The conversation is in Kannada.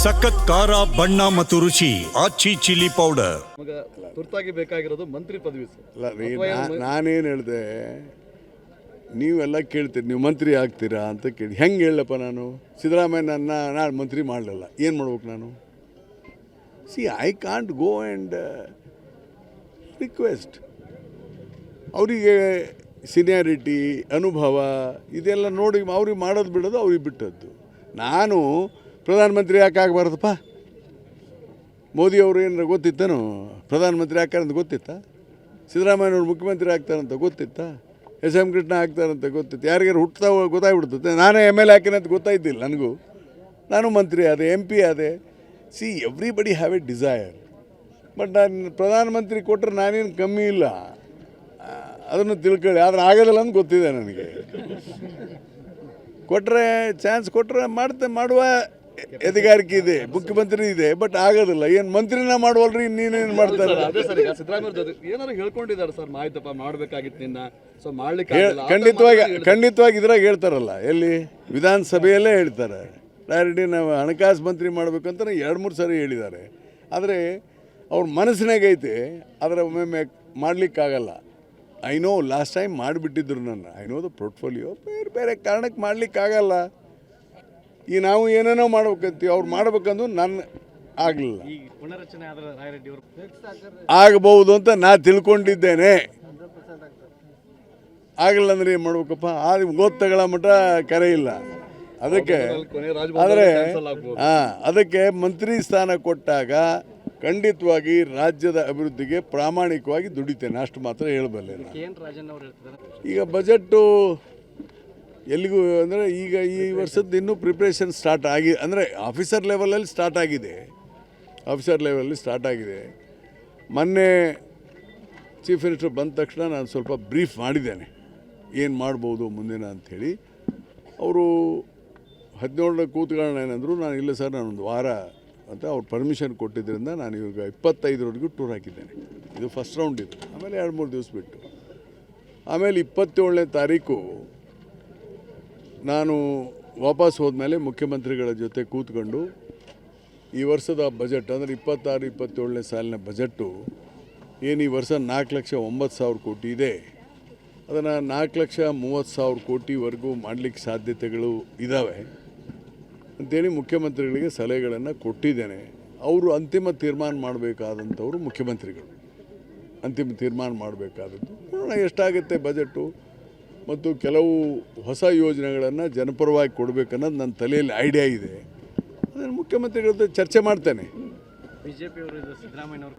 ಸಖತ್ ಖಾರ ಬಣ್ಣ ಮತ್ತು ರುಚಿ ಆಚಿ ಚಿಲ್ಲಿ ಪೌಡರ್. ತುರ್ತಾಗಿ ಬೇಕಾಗಿರೋದು ಮಂತ್ರಿ ಪದವಿ. ನಾನೇನು ಹೇಳಿದೆ, ನೀವೆಲ್ಲ ಕೇಳ್ತೀರಿ ನೀವು ಮಂತ್ರಿ ಆಗ್ತೀರಾ ಅಂತ ಕೇಳಿ. ಹೆಂಗೆ ಹೇಳಪ್ಪ ನಾನು? ಸಿದ್ದರಾಮಯ್ಯ ನನ್ನ ನಾಳೆ ಮಂತ್ರಿ ಮಾಡಲಿಲ್ಲ, ಏನು ಮಾಡ್ಬೇಕು ನಾನು? C I can't go and request. ಅವರಿಗೆ ಸೀನಿಯಾರಿಟಿ, ಅನುಭವ ಇದೆಲ್ಲ ನೋಡಿ ಅವ್ರಿಗೆ ಮಾಡೋದು ಬಿಡೋದು ಅವ್ರಿಗೆ ಬಿಟ್ಟದ್ದು. ನಾನು ಪ್ರಧಾನಮಂತ್ರಿ ಯಾಕೆ ಆಗಬಾರ್ದಪ್ಪ? ಮೋದಿಯವರು ಏನಾರ ಗೊತ್ತಿತ್ತೇನು ಪ್ರಧಾನಮಂತ್ರಿ ಆಗ್ತಾರಂತ ಗೊತ್ತಿತ್ತಾ? ಸಿದ್ದರಾಮಯ್ಯನವ್ರು ಮುಖ್ಯಮಂತ್ರಿ ಆಗ್ತಾರಂತ ಗೊತ್ತಿತ್ತಾ? SM ಕೃಷ್ಣ ಆಗ್ತಾರಂತ ಗೊತ್ತಿತ್ತು? ಯಾರಿಗಾರು ಹುಟ್ತಾ ಗೊತ್ತಾಗ್ಬಿಡ್ತದೆ. ನಾನೇ MLA ಹಾಕಿನಂತ ಗೊತ್ತಾಯ್ತಿಲ್ಲ ನನಗೂ. ನಾನು ಮಂತ್ರಿ ಆದೆ, MP ಆದೆ. See everybody have a desire. But ನಾನು ಪ್ರಧಾನಮಂತ್ರಿ ಕೊಟ್ಟರೆ ನಾನೇನು ಕಮ್ಮಿ ಇಲ್ಲ, ಅದನ್ನು ತಿಳ್ಕೊಳ್ಳಿ. ಆದರೆ ಆಗೋದಿಲ್ಲ ಅಂತ ಗೊತ್ತಿದೆ ನನಗೆ. ಕೊಟ್ಟರೆ ಚಾನ್ಸ್ ಕೊಟ್ಟರೆ ಮಾಡುವ ಎದೆಗಾರಿಕೆ ಇದೆ, ಮುಖ್ಯಮಂತ್ರಿ ಇದೆ. ಬಟ್ ಆಗೋದಿಲ್ಲ. ಏನು ಮಂತ್ರಿನ ಮಾಡುವಲ್ರಿ, ಇನ್ನೇನೇನು ಮಾಡ್ತಾರೆ? ಏನಾದ್ರು ಹೇಳ್ಕೊಂಡಿದ್ದಾರೆ ಸರ್, ಮಾಹಿತಪ್ಪ ಮಾಡಬೇಕಾಗಿತ್ತು ನಿನ್ನ, ಸೊ ಮಾಡ್ಲಿಕ್ಕೆ ಖಂಡಿತವಾಗಿ ಇದ್ರಾಗ ಹೇಳ್ತಾರಲ್ಲ, ಎಲ್ಲಿ ವಿಧಾನಸಭೆಯಲ್ಲೇ ಹೇಳ್ತಾರೆ. ಡೈರೆಕ್ಟಿ ನಾವು ಹಣಕಾಸು ಮಂತ್ರಿ ಮಾಡಬೇಕಂತ 2-3 ಸಾರಿ ಹೇಳಿದ್ದಾರೆ. ಆದರೆ ಅವ್ರ ಮನಸ್ಸಿನಾಗೈತೆ, ಅದರ ಒಮ್ಮೆ ಮಾಡಲಿಕ್ಕಾಗಲ್ಲ. ಐ ನೋ ಲಾಸ್ಟ್ ಟೈಮ್ ಮಾಡಿಬಿಟ್ಟಿದ್ರು ನನ್ನ. I know the portfolio. ಬೇರೆ ಕಾರಣಕ್ಕೆ ಮಾಡಲಿಕ್ಕಾಗಲ್ಲ. ಈ ನಾವು ಏನೇನೋ ಮಾಡ್ಬೇಕಂತೀವಿ, ಅವ್ರು ಮಾಡ್ಬೇಕಂದು ನನ್ನ ಆಗಲಿಲ್ಲ. ಆಗಬಹುದು ಅಂತ ನಾ ತಿಳ್ಕೊಂಡಿದ್ದೇನೆ. ಆಗಲ್ಲ ಅಂದರೆ ಏನು ಮಾಡ್ಬೇಕಪ್ಪ? ಗೊತ್ತಗಳ ಮಟ್ಟ ಕರೆ ಇಲ್ಲ ಅದಕ್ಕೆ. ಆದರೆ ಅದಕ್ಕೆ ಮಂತ್ರಿ ಸ್ಥಾನ ಕೊಟ್ಟಾಗ ಖಂಡಿತವಾಗಿ ರಾಜ್ಯದ ಅಭಿವೃದ್ಧಿಗೆ ಪ್ರಾಮಾಣಿಕವಾಗಿ ದುಡಿತೇನೆ, ಅಷ್ಟು ಮಾತ್ರ ಹೇಳಬಲ್ಲೆ. ಈಗ ಬಜೆಟ್ಟು ಎಲ್ಲಿಗೂ ಅಂದರೆ ಈಗ ಈ ವರ್ಷದ್ದು ಇನ್ನೂ ಪ್ರಿಪ್ರೇಷನ್ ಸ್ಟಾರ್ಟ್ ಆಗಿ, ಅಂದರೆ ಆಫೀಸರ್ ಲೆವೆಲಲ್ಲಿ ಸ್ಟಾರ್ಟ್ ಆಗಿದೆ. ಮೊನ್ನೆ ಚೀಫ್ ಮಿನಿಸ್ಟರ್ ಬಂದ ತಕ್ಷಣ ನಾನು ಸ್ವಲ್ಪ ಬ್ರೀಫ್ ಮಾಡಿದ್ದೇನೆ, ಏನು ಮಾಡ್ಬೋದು ಮುಂದಿನ ಅಂಥೇಳಿ. ಅವರು 17 ಕೂತ್ಕೊಳ್ಳೋಣ ಏನಂದರು. ನಾನು ಇಲ್ಲ ಸರ್, ನಾನೊಂದು ವಾರ ಅಂತ ಅವ್ರು ಪರ್ಮಿಷನ್ ಕೊಟ್ಟಿದ್ದರಿಂದ ನಾನು ಇವಾಗ 25ರವರೆಗೂ ಟೂರ್ ಹಾಕಿದ್ದೇನೆ. ಇದು ಫಸ್ಟ್ ರೌಂಡ್ ಇದು. ಆಮೇಲೆ 2-3 ದಿವಸ ಬಿಟ್ಟು ಆಮೇಲೆ 27ನೇ ತಾರೀಕು ನಾನು ವಾಪಸ್ ಹೋದ್ಮೇಲೆ ಮುಖ್ಯಮಂತ್ರಿಗಳ ಜೊತೆ ಕೂತ್ಕೊಂಡು ಈ ವರ್ಷದ ಬಜೆಟ್ ಅಂದರೆ 26-27ನೇ ಸಾಲಿನ ಬಜೆಟ್ಟು ಏನು ಈ ವರ್ಷ 4,09,000 ಕೋಟಿ ಇದೆ, ಅದನ್ನು 4,30,000 ಕೋಟಿವರೆಗೂ ಮಾಡಲಿಕ್ಕೆ ಸಾಧ್ಯತೆಗಳು ಇದ್ದಾವೆ ಅಂತೇಳಿ ಮುಖ್ಯಮಂತ್ರಿಗಳಿಗೆ ಸಲಹೆಗಳನ್ನು ಕೊಟ್ಟಿದ್ದೇನೆ. ಅವರು ಅಂತಿಮ ತೀರ್ಮಾನ ಮಾಡಬೇಕಾದಂಥವ್ರು ಮುಖ್ಯಮಂತ್ರಿಗಳು. ಅಂತಿಮ ತೀರ್ಮಾನ ಮಾಡಬೇಕಾದದ್ದು ನೋಡೋಣ ಎಷ್ಟಾಗುತ್ತೆ ಬಜೆಟ್ಟು. ಮತ್ತು ಕೆಲವು ಹೊಸ ಯೋಜನೆಗಳನ್ನು ಜನಪರವಾಗಿ ಕೊಡಬೇಕನ್ನೋದು ನನ್ನ ತಲೆಯಲ್ಲಿ ಐಡಿಯಾ ಇದೆ. ಅದನ್ನು ಮುಖ್ಯಮಂತ್ರಿಗಳ ಜೊತೆ ಚರ್ಚೆ ಮಾಡ್ತೇನೆ. ಬಿಜೆಪಿಯವರು ಸಿದ್ದರಾಮಯ್ಯನವರು